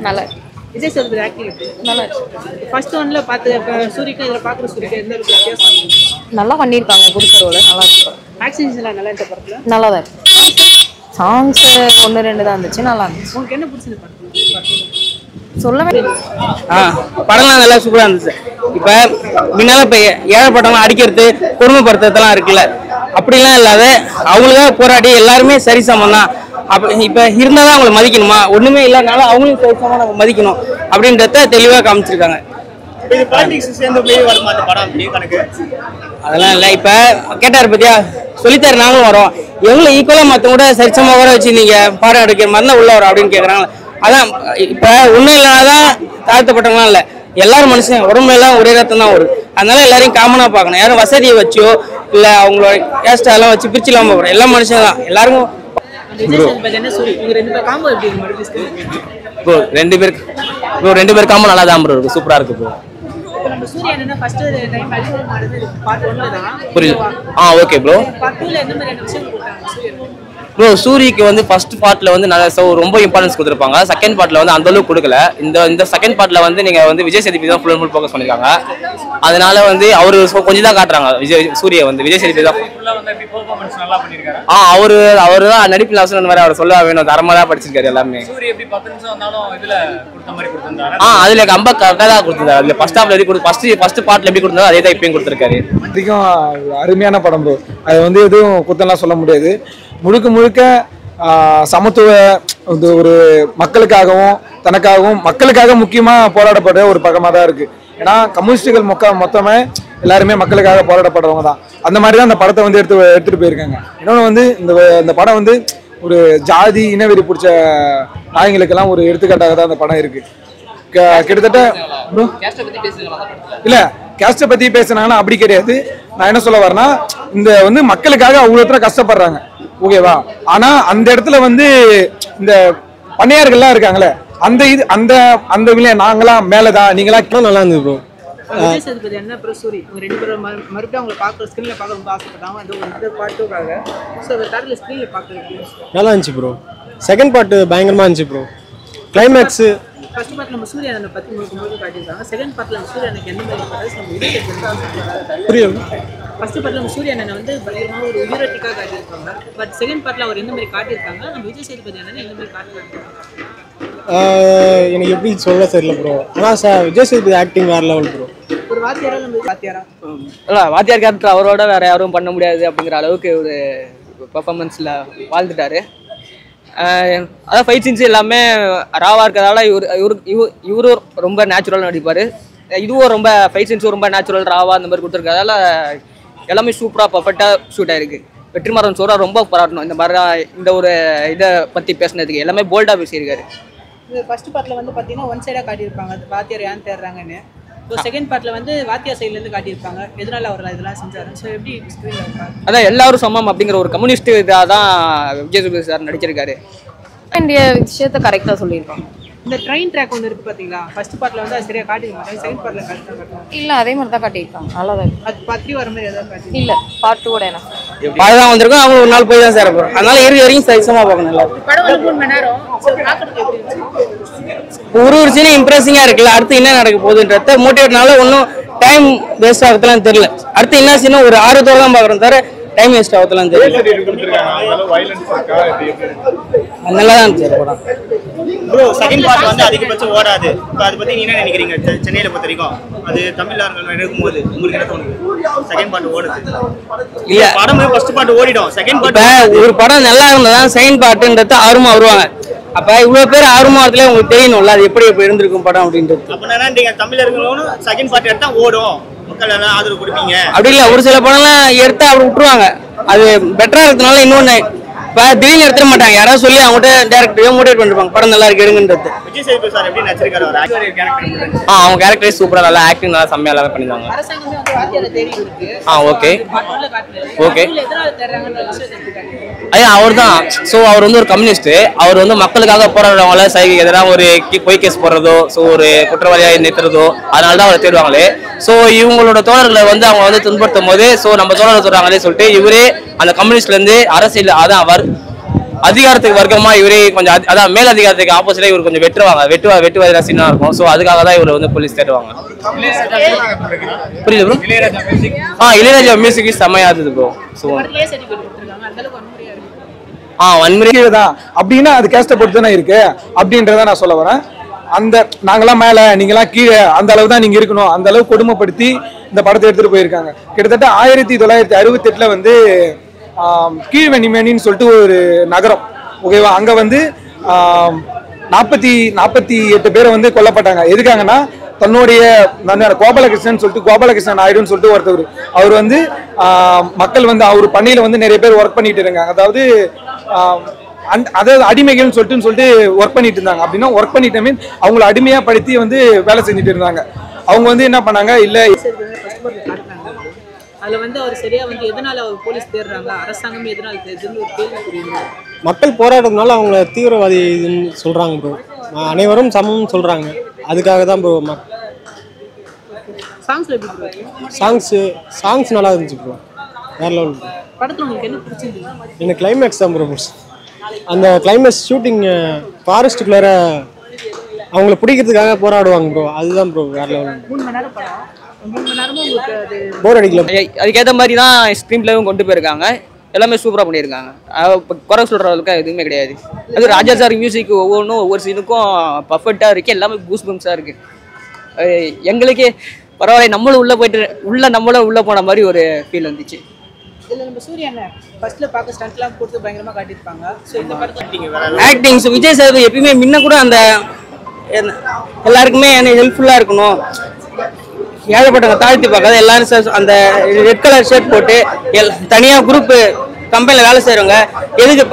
நல்லா விஜய் சேதுபதி ஆக்டிங் நல்லா ஃபர்ஸ்ட் ஒன்ல பார்த்து சூரிக்கு இதில் பார்க்குற சூரிக்கு எந்த அளவுக்கு வித்தியாசம் நல்லா பண்ணியிருக்காங்க குடிச்சரோட நல்லா இருக்கு ஆக்ஷன்ஸ்லாம் நல்லா இந்த படத்தில் நல்லா தான் இருக்கு சாங்ஸ் 1-2 தான் இருந்துச்சு நல்லா இருந்துச்சு உங்களுக்கு என்ன பிடிச்சது படத்தில் சொல்லவே படம்லாம் நல்லா சூப்பராக இருந்துச்சு. இப்போ முன்னால இப்போ ஏழைப்பட்டவங்க அடிக்கிறது கொடுமைப்படுத்துறதுலாம் இருக்குல்ல, அப்படிலாம் இல்லாத அவங்களுக்காக போராடி எல்லாருமே சரிசமம் தான். அப்போ இப்போ இருந்தால் தான் அவங்களை மதிக்கணுமா, ஒன்றுமே இல்லைனாலும் அவங்களும் சரிசமாக நம்ம மதிக்கணும் அப்படின்றத தெளிவாக காமிச்சிருக்காங்க. அதெல்லாம் இல்லை. இப்போ கேட்டார் பத்தியா சொல்லித்தாரு நாங்களும் வரோம், எவ்வளோ ஈக்குவலாக மற்றவங்க கூட சரிசமாக வர வச்சு நீங்கள் பாடம் எடுக்கிற மாதிரி தான் உள்ள வரோம் அப்படின்னு கேட்குறாங்க. அதான் இப்போ ஒன்றும் இல்லாதான் தாழ்த்தப்பட்டவங்களாம் இல்லை, எல்லாரும் மனுஷன் உடம்புல எல்லாம் ஒரே ரத்தம் தான் வரும். அதனால எல்லாரையும் காமனாக பார்க்கணும். யாரும் வசதியை வச்சோ இல்லை அவங்களோட கேஸ்ட் அதெல்லாம் வச்சு பிரிச்சு இல்லாமல் பார்க்கணும். எல்லா மனுஷன் தான் எல்லாருக்கும். ப்ரோ ரெண்டு பேர் காம்போ நல்லா தான் ப்ரோ இருக்கு, சூப்பரா இருக்கு ப்ரோ. புரியுது. Okay bro. ப்ரோ சூரிக்கு வந்து ஃபர்ஸ்ட் பார்ட்ல வந்து நல்லா ரொம்ப இம்பார்ட்டன்ஸ் கொடுத்துருப்பாங்க. செகண்ட் பார்ட்ல வந்து அந்த அளவுக்கு கொடுக்கல. இந்த செகண்ட் பார்ட்ல வந்து நீங்க வந்து விஜய் சேதுபதி தான் ஃபுல் ஃபோக்கஸ் பண்ணிருக்காங்க. அதனால வந்து அவரு கொஞ்சம் தான் காட்டுறாங்க. சூரிய வந்து விஜய் சேதுபதி தான் அவரு தான் நடிப்பில் அவசரம் வேற அவர் சொல்ல வேணும், தரமா தான் படிச்சிருக்காரு எல்லாமே. அதுல கம்ப கரெக்டா தான் கொடுத்தாரு. அதுல ஃபர்ஸ்ட் ஹாஃப்ல எப்படி ஃபர்ஸ்ட் பார்ட்ல எப்படி கொடுத்தாரோ அதே தான் இப்பயும் கொடுத்திருக்காரு. அதிகம் அருமையான படம் ப்ரோ. அது வந்து எதுவும் குத்தம்லாம் சொல்ல முடியாது. முழுக்க சமத்துவ ஒரு மக்களுக்காகவும் தனக்காகவும் மக்களுக்காக முக்கியமா போராடப்படுற ஒரு பக்கமாக தான் இருக்கு. ஏன்னா கம்யூனிஸ்டுகள் மொத்தமே எல்லாருமே மக்களுக்காக போராடப்படுறவங்க தான். அந்த மாதிரி தான் அந்த படத்தை வந்து எடுத்துட்டு போயிருக்காங்க. இன்னொன்று வந்து இந்த படம் வந்து ஒரு ஜாதி இனவெறி பிடிச்ச நாய்களுக்கெல்லாம் ஒரு எடுத்துக்காட்டாக தான் அந்த படம் இருக்கு. கிட்டத்தட்ட இல்ல கேஸ்டை பத்தி பேசினாங்கன்னா அப்படி கிடையாது. நான் என்ன சொல்ல வரேன்னா, இந்த வந்து மக்களுக்காக அவ்வளோ கஷ்டப்படுறாங்க, ஓகேவா? ஆனா அந்த இடத்துல வந்து இந்த பண்ணையார்கள்லாம் இருக்காங்களே, அந்த இது அந்த அந்த நாங்களாம் மேலதான் நீங்களாம் நல்லா இருந்தது ப்ரோ. விஜய் சேதுபதி என்ன அப்புறம் சூரி ரெண்டு பேரும் மறுபடியும் அவங்களை பார்க்குற ஸ்க்ரீனில் பார்க்க ரொம்ப ஆசைப்பட்டாங்க. அந்த பாட்டுக்காக ஸோ அதை தரல ஸ்க்ரீனில் பார்க்குறது நல்லா இருந்துச்சு ப்ரோ. செகண்ட் பார்ட்டு பயங்கரமாக இருந்துச்சு ப்ரோ. கிளைமேக்ஸு ஃபர்ஸ்ட் பார்ட்டில் நம்ம சூரியனை பற்றி முழுக்க காட்டியிருக்காங்க. செகண்ட் பார்ட்டில் நம்ம சூரியனுக்கு எந்த மாதிரி நம்ம விஜய் புரியும். ஃபர்ஸ்ட் பார்ட்டில் நம்ம சூரியனை வந்து பயங்கரமாக ஒரு உயிரோட்டிக்காக காட்டியிருக்காங்க. பட் செகண்ட் பார்ட்டில் அவர் எந்த மாதிரி காட்டியிருக்காங்க, நம்ம விஜய் சேதுபதி என்ன எந்த மாதிரி காட்டியிருக்காங்க எனக்கு எப்படி சொல்ல தெரியல ப்ரோ. ஆனால் விஜய் சேதுபதி ஆக்டிங் வேறு லெவல் ப்ரோ. ஒரு வாத்தியாரா நம்ம வாத்தியாரா இல்லை வாத்தியார் கேரக்டர் அவரோட வேற யாரும் பண்ண முடியாது அப்படிங்கிற அளவுக்கு ஒரு பெர்ஃபார்மன்ஸில் வாழ்ந்துட்டாரு. அதான் ஃபைட் சீன்ஸ் எல்லாமே ராவாக இருக்கிறதால இவரும் ரொம்ப நேச்சுரலாக நடிப்பார். இதுவும் ரொம்ப ஃபைட் சீன்ஸும் ரொம்ப நேச்சுரல் ராவாக அந்த மாதிரி கொடுத்துருக்கதால எல்லாமே சூப்பராக பர்ஃபெக்டாக ஷூட் ஆகிருக்கு. வெற்றிமாறன் சோரா ரொம்ப பாராட்டணும் இந்த மாதிரி இந்த ஒரு இதை பற்றி பேசினதுக்கு. எல்லாமே போல்டாக பேசியிருக்காரு. இது ஃபர்ஸ்ட் பார்ட்டில் வந்து பார்த்தீங்கன்னா ஒன் சைடாக காட்டியிருப்பாங்க, வாத்தியார் ஏன் தேடுறாங்கன்னு. ஸோ செகண்ட் பார்ட்டில் வந்து வாத்தியார் சைட்லேருந்து காட்டியிருப்பாங்க, எதனால அவர் இதெல்லாம் செஞ்சாரு. ஸோ எப்படி ஸ்க்ரீனில் இருக்காங்க அதான் எல்லாரும் சமம் அப்படிங்கிற ஒரு கம்யூனிஸ்ட் இதாக தான் விஜய் சேதுபதி சார் நடிச்சிருக்காரு. வேண்டிய விஷயத்த கரெக்டாக சொல்லியிருக்காங்க. இந்த ட்ரெயின் ட்ராக் ஒன்று இருக்குது பார்த்தீங்களா, ஃபர்ஸ்ட் பார்ட்டில் வந்து அது சரியாக காட்டிக்க மாட்டாங்க, செகண்ட் பார்ட்டில் காட்டுறாங்க. இல்லை அதே மாதிரி தான் காட்டியிருக்காங்க, நல்லா தான் இருக்கு. அது பார்த்து வர மாதிரி எதாவது காட்டி இல்லை பார்ட் 2 என்ன தான் வந்திருக்கோம். அவங்க ஒரு நாள் போய் தான் சேர போகிறோம். அதனால வரைக்கும் சரிசமாக பார்க்கணும். எல்லாரும் படம் வந்து 3 மணி நேரம் ஒரு சீனும் இம்ப்ரெசிங்காக இருக்குல்ல. அடுத்து என்ன நடக்க போகுதுன்றத மோட்டிவேட்னால ஒன்றும் டைம் வேஸ்ட் ஆகுதுலாம் தெரியல. அடுத்து என்ன சீனும் ஒரு ஆர்வத்தோடு தான் பார்க்குறோம் தவிர டைம் வேஸ்ட் ஆகுதுலாம் தெரியல. நல்லா தான் இருந்துச்சு படம். ப்ரோ செகண்ட் பார்ட் வந்து அதிகபட்சம் ஓடாது. இப்போ அதை பற்றி நீங்கள் என்ன நினைக்கிறீங்க? சென்னையில் பொறுத்த வரைக்கும் அது தமிழ்நாடுகள் எடுக்கும்போது உங்களுக்கு என்ன தோணுது? செகண்ட் பார்ட் ஓடுது இல்லை, படம் ஃபர்ஸ்ட் பார்ட் ஓடிடும். செகண்ட் பார்ட் ஒரு படம் நல்லா இருந்தால் செகண்ட் பார்ட்டுன்றது ஆர்வமாக வருவாங்க. அப்போ இவ்வளோ பேர் ஆர்வமாக வரதுல உங்களுக்கு தெரியணும்ல அது எப்படி இப்போ இருந்திருக்கும் படம் அப்படின்றது. அப்படின்னா நீங்கள் தமிழர்களும் செகண்ட் பார்ட் எடுத்தால் ஓடும், மக்கள் எல்லாம் ஆதரவு கொடுப்பீங்க அப்படி இல்லை. ஒரு சில படம்லாம் எடுத்து அப்படி விட்டுருவாங்க. அது பெட்டராக இருக்கிறதுனால இன்னொன்று இப்போ திடீர்னு எடுத்துட மாட்டாங்க. யாராவது சொல்லி அவங்ககிட்ட டேரக்டரையும் மோட்டிவேட் பண்ணிருப்பாங்க படம் நல்லா இருக்கு எடுங்கன்றது. விஜய் சேதுபதி சார் எப்படி நடிச்சிருக்காரு? அவங்க கேரக்டரே சூப்பரா நல்லா ஆக்டிங் நல்லா செம்மையா நல்லா பண்ணிருந்தாங்க. அரசாங்கமே வந்து வாத்தியாரை தேடி இருக்கு. Okay okay. எதனால தேடுறாங்கன்ற விஷயத்தை ஐயா அவர் தான். ஸோ அவர் வந்து ஒரு கம்யூனிஸ்ட். அவர் வந்து மக்களுக்காக போராடுறவங்கள சைக்கு எதிராக ஒரு பொய் கேஸ் போடுறதோ ஒரு குற்றவாளியாக நிறுத்துறதோ அதனால தான் அவரை தேடுவாங்களே. ஸோ இவங்களோட தோழர்களை வந்து அவங்க வந்து துன்படுத்தும் போது நம்ம தோழர்கள் சொல்றாங்களே சொல்லிட்டு இவரே அந்த கம்யூனிஸ்ட்ல இருந்து அரசியல் அதான் அவர் அதிகாரத்துக்கு வர்க்கமா இவரே கொஞ்சம் அதான் மேல் அதிகாரத்துக்கு ஆப்போசிட்டா இவர் கொஞ்சம் வெட்டுவாதிரா சீனா இருக்கும். ஸோ அதுக்காக தான் இவர் வந்து போலீஸ் தேடுவாங்க. புரியல ப்ரோ? இளையராஜா மியூசிக் செம்மையா இருந்தது ப்ரோ. ஸோ வன்முறை தான் அப்படின்னா அது கேஸ்ட பொறுத்து தானே இருக்கு அப்படின்றத நான் சொல்ல வரேன். அந்த நாங்கெல்லாம் மேல நீங்கெல்லாம் கீழே அந்த அளவு தான் நீங்க இருக்கணும், அந்த அளவு கொடுமைப்படுத்தி இந்த படத்தை எடுத்துட்டு போயிருக்காங்க. கிட்டத்தட்ட 1968 வந்து கீழ்வெண்ணிமேனின்னு சொல்லிட்டு ஒரு நகரம், ஓகேவா, அங்க வந்து 48 பேரை வந்து கொல்லப்பட்டாங்க. எதுக்காங்கன்னா தன்னுடைய கோபாலகிருஷ்ணன் சொல்லிட்டு கோபாலகிருஷ்ணன் நாயுடுன்னு சொல்லிட்டு ஒருத்தவர், அவர் வந்து மக்கள் வந்து அவர் பண்ணையில வந்து நிறைய பேர் ஒர்க் பண்ணிட்டு இருக்காங்க. அதாவது அதாவது அடிமைகள்னு சொல்லிட்டு ஒர்க் பண்ணிட்டு இருந்தாங்க. அப்படின்னா ஒர்க் பண்ணிட்டு மீன் அவங்கள அடிமையா படுத்தி வந்து வேலை செஞ்சுட்டு இருந்தாங்க. அவங்க வந்து என்ன பண்ணாங்க, இல்ல அதுல வந்து அவர் சரியா வந்து எதனால அவர் போலீஸ் தேடுறாங்க, அரசாங்கம் எதனால தேடுதுன்னு ஒரு கேள்வி புரியுது. மக்கள் போராடுறதுனால அவங்கள தீவிரவாதின்னு சொல்றாங்க ப்ரோ. அனைவரும் சமம்னு சொல்றாங்க. அதுக்காக தான் ப்ரோ. சாங்ஸ்ல எப்படி ப்ரோ? சாங்ஸ் நல்லா இருந்துச்சு ப்ரோ. வேற லெவல். படத்துல உங்களுக்கு என்ன பிடிச்சிருந்தது? எனக்கு கிளைமேக்ஸ் தான் ப்ரோ. அந்த கிளைமேக்ஸ் ஷூட்டிங் ஃபாரஸ்ட்டுக்குள்ளார அவங்கள பிடிக்கிறதுக்காக போராடுவாங்க ப்ரோ. அதுதான் ப்ரோ வேற லெவல். 3 மணி நேரம் படம், 3 மணி நேரமும் உங்களுக்கு அது போர் அடிக்கல. அதுக்கேற்ற மாதிரி தான் ஸ்க்ரீன் பிளேவும் கொண்டு போயிருக்காங்க. எல்லாமே சூப்பராக பண்ணியிருக்காங்க. குறை சொல்கிற அளவுக்கு எதுவுமே கிடையாது. அது ராஜா சார் மியூசிக் ஒவ்வொன்றும் ஒவ்வொரு சீனுக்கும் பர்ஃபெக்டாக இருக்குது. எல்லாமே கூஸ் பம்ஸாக இருக்குது. எங்களுக்கே பரவாயில்ல, நம்மளும் உள்ளே போன மாதிரி ஒரு ஃபீல் வந்துச்சு. இதுல நம்ம சூர்யா ஃபர்ஸ்ட்ல பார்க்க ஸ்டண்ட்லாம் போட்டு பயங்கரமா காட்டியிருப்பாங்க. ஸோ இந்த படத்துல ஆக்டிங்ஸ் விஜய் சார் எப்பயுமே முன்ன கூட அந்த எல்லாருக்குமே ஹெல்ப்ஃபுல்லாக இருக்கணும், ஏழைப்பட்டவங்க தாழ்த்தி பார்க்காத எல்லாரும் அந்த ரெட் கலர் ஷர்ட் போட்டு தனியாக குரூப்பு கம்பெனியில் வேலை செய்கிறவங்க எதுக்கு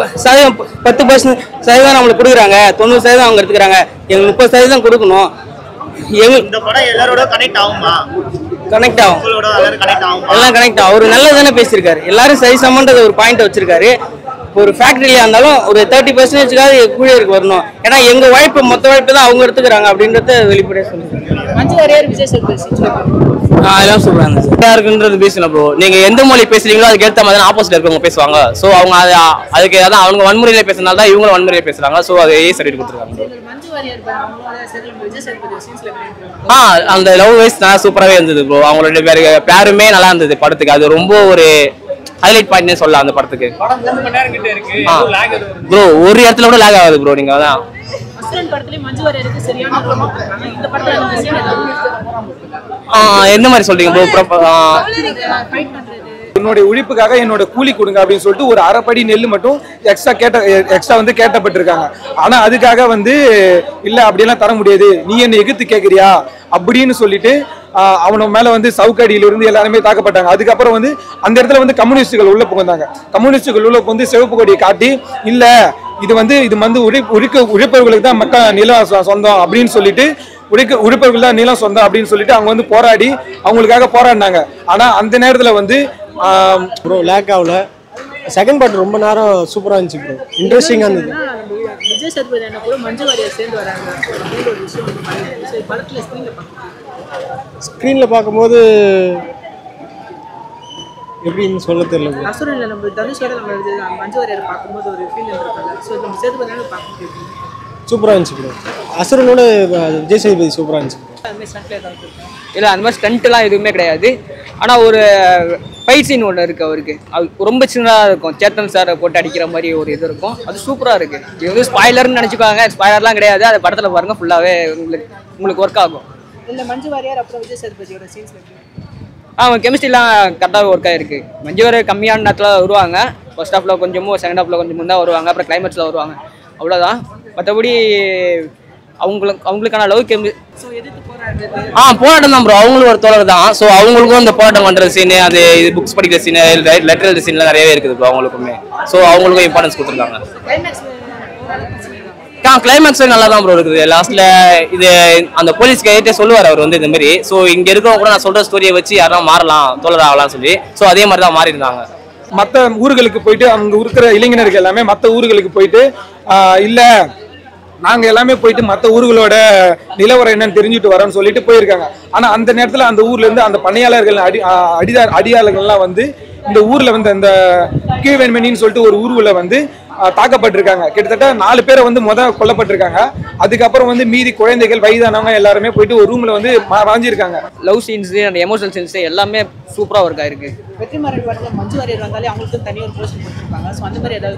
10% நம்மளுக்கு கொடுக்குறாங்க, 90% அவங்க எடுத்துக்கிறாங்க, எங்களுக்கு 30% கொடுக்கணும். இந்த படம் எல்லாரோட கனெக்ட் ஆகுமா? கனெக்ட் ஆகும், எல்லாம் கனெக்ட் ஆகும். அவர் நல்லது தானே பேசியிருக்காரு. எல்லாரும் சரி சமன்றத ஒரு பாயிண்ட் வச்சிருக்காரு. ஒரு ஃபேக்டரியில இருந்தாலும் ஒரு 30%காவது ஊழியருக்கு வரணும். ஏன்னா எங்க உழைப்பு மொத்த உழைப்பு தான் அவங்க எடுத்துக்கிறாங்க அப்படின்றத வெளிப்படையாக சொல்லியிருக்காங்க. மஞ்சு வாரியர் விஜய் சேதுபதி அதெல்லாம் சொல்றாங்க இருக்குன்றது பேசணும் ப்ரோ. நீங்க எந்த மொழி பேசுறீங்களோ அதுக்கு ஏற்ற மாதிரி ஆப்போசிட் இருக்கவங்க பேசுவாங்க. ஸோ அவங்க அதுக்கு அதான் அவங்க வன்முறையில பேசுறதுனால தான் இவங்களும் வன்முறையில பேசுறாங்க. ஸோ அதை சர்டிஃபிகேட் கொடுத்துருக்காங்க. மஞ்சு வாரியர் விஜய் சேதுபதி சீன்ஸ்ல அந்த லவ் வைஸ் நல்லா சூப்பராகவே இருந்தது ப்ரோ. அவங்களோட பேருமே நல்லா இருந்தது படத்துக்கு. அது ரொம்ப ஒரு ஹைலைட் பாயிண்ட்னே சொல்லலாம் அந்த படத்துக்கு. ப்ரோ ஒரு இடத்துல கூட லேக் ஆகாது ப்ரோ. நீங்க அதான் அசுரன் படத்துலயே மஞ்சு வாரியருக்கு சரியான ரோல் கொடுத்திருக்காங்க. இந்த படத்துல அந்த சீன் என்ன மாதிரி சொல்றீங்க ப்ரோ? ஃபைட் பண்றது, என்னுடைய உழைப்புக்காக என்னோட கூலி கொடுங்க அப்படின்னு சொல்லிட்டு ஒரு அரைப்படி நெல் மட்டும் எக்ஸ்ட்ரா வந்து கேட்டப்பட்டிருக்காங்க. ஆனா அதுக்காக வந்து இல்ல அப்படியெல்லாம் தர முடியாது, நீ என்ன எதிர்த்து கேட்கறியா அப்படின்னு சொல்லிட்டு அவன மேல வந்து சவுக்கடியில இருந்து எல்லாருமே தாக்கப்பட்டாங்க. அதுக்கப்புறம் வந்து அந்த இடத்துல வந்து கம்யூனிஸ்டுகள் உள்ள புகுந்தாங்க. கம்யூனிஸ்டுகள் உள்ள வந்து சிவப்பு கொடியை காட்டி இல்ல இது வந்து உழைப்பவர்களுக்கு தான் மக்கள் நிலம் சொந்தம் அப்படின்னு சொல்லிட்டு உழைப்பவர்கள் தான் நிலம் சொந்தம் அப்படின்னு சொல்லிட்டு அவங்க வந்து போராடி அவங்களுக்காக போராடினாங்க. ஆனா அந்த நேரத்துல வந்து ப்ரோ லேக் ஆகல. செகண்ட் பார்ட் ரொம்ப நேரம் சூப்பராக இருந்துச்சு ப்ரோ. இன்ட்ரெஸ்டிங்காக இருந்தது. விஜய் சேதுபதி என்ன கூட மஞ்சு வாரியர் சேர்ந்து வராங்க அப்படின்ற ஒரு விஷயம் வந்து பண்ணிருக்காங்க. ஸோ படத்துல ஸ்க்ரீனில் பார்க்கும்போது எப்படின்னு சொல்ல தெரியல ப்ரோ. அசுரன்ல நம்ம தனுஷோட நம்ம மஞ்சு வாரியர் பார்க்கும்போது ஒரு ஃபீல் இருந்திருக்காங்க. ஸோ நம்ம சேதுபதி பார்க்க முடியும். சூப்பராக இருந்துச்சு ப்ரோ. அசுரனோட விஜய் சேதுபதி சூப்பராக இருந்துச்சு. இல்லை அந்த மாதிரி ஸ்டண்ட்லாம் எதுவுமே கிடையாது. ஆனால் ஒரு ஃபைட் சீன் ஒன்று இருக்குது அவருக்கு. அது ரொம்ப சின்னதாக இருக்கும். சேத்தன் சாரை போட்டு அடிக்கிற மாதிரி ஒரு இது இருக்கும். அது சூப்பராக இருக்குது. இது வந்து ஸ்பாய்லர்னு நினச்சிக்குவாங்க. ஸ்பாய்லர்லாம் கிடையாது. அது படத்தில் பாருங்க ஃபுல்லாகவே உங்களுக்கு ஒர்க் ஆகும். இல்லை மஞ்சு வாரியர் அப்புறம் விஜய் சேதுபதியோட சீன்ஸ் அவங்க கெமிஸ்ட்ரிலாம் கரெக்டாக ஒர்க் ஆகிருக்கு. மஞ்சு வாரியர் கம்மியான நேரத்தில் வருவாங்க. ஃபர்ஸ்ட் ஹாஃபில் கொஞ்சமும் செகண்ட் ஹாஃபில் கொஞ்சம் தான் வருவாங்க. அப்புறம் கிளைமேக்ஸில் வருவாங்க. அவ்வளோதான். மற்றபடி அவங்களுக்கான லவ் போராட்டம் தான் ப்ரோ. அவங்களும் ஒரு தோழர் தான். ஸோ அவங்களுக்கும் இந்த போராட்டம் பண்ணுற சீனு, அது புக்ஸ் படிக்கிற சீனு, லெட்டர் எழுத சீன்லாம் நிறையவே இருக்குது ப்ரோ அவங்களுக்குமே. ஸோ அவங்களுக்கும் இம்பார்ட்டன்ஸ் கொடுத்துருக்காங்க. கிளைமேக்ஸ் நல்லா தான் ப்ரோ இருக்குது. லாஸ்ட்ல இது அந்த போலீஸ் கைட்டே சொல்லுவார் அவர் வந்து இந்த மாதிரி. ஸோ இங்க இருக்கிறவங்க கூட நான் சொல்ற ஸ்டோரியை வச்சு யாரும் மாறலாம், தோழர் ஆகலாம் சொல்லி. ஸோ அதே மாதிரி தான் மாறி இருந்தாங்க. மற்ற ஊர்களுக்கு போயிட்டு அங்க இருக்கிற இளைஞர்கள் எல்லாமே மற்ற ஊர்களுக்கு போயிட்டு இல்ல நாங்க எல்லாமே போயிட்டு மற்ற ஊர்களோட நிலவரம் என்னன்னு தெரிஞ்சுட்டு வரோம்னு சொல்லிட்டு போயிருக்காங்க. ஆனா அந்த நேரத்துல அந்த ஊர்ல இருந்து அந்த பணியாளர்கள் அடியாளர்கள்லாம் வந்து இந்த ஊர்ல வந்து அந்த கீழ்வெண்மணின்னு சொல்லிட்டு ஒரு ஊர்ல வந்து தாக்கப்பட்டிருக்காங்க. கிட்டத்தட்ட 4 பேரை வந்து கொல்லப்பட்டிருக்காங்க. அதுக்கப்புறம் வந்து மீதி குழந்தைகள் வயதானவங்க எல்லாருமே போயிட்டு ஒரு ரூம்ல வந்து வாஞ்சிருக்காங்க. லவ் சீன்ஸ் அந்த எமோஷனல் சீன்ஸ் எல்லாமே சூப்பரா ஒர்க் ஆயிருக்கு. வெற்றிமாறன் படத்துல மஞ்சு வாரியர் வந்தாலே அவங்களுக்கு தனி ஒரு போஸ்ட் கொடுத்துருக்காங்க. ஸோ அந்த மாதிரி ஏதாவது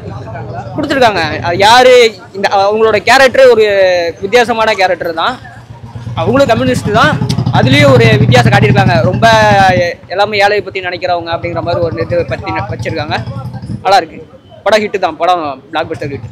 கொடுத்துருக்காங்க. யாரு இந்த அவங்களோட கேரக்டர் ஒரு வித்தியாசமான கேரக்டர் தான். அவங்களும் கம்யூனிஸ்ட் தான். அதுலேயும் ஒரு வித்தியாசம் காட்டியிருக்காங்க. ரொம்ப எல்லாமே ஏழையை பற்றி நினைக்கிறவங்க அப்படிங்கிற மாதிரி ஒரு இது பற்றி வச்சுருக்காங்க. நல்லா இருக்கு. படம் ஹிட்டு தான். படம் பிளாக் பஸ்டர் ஹிட்.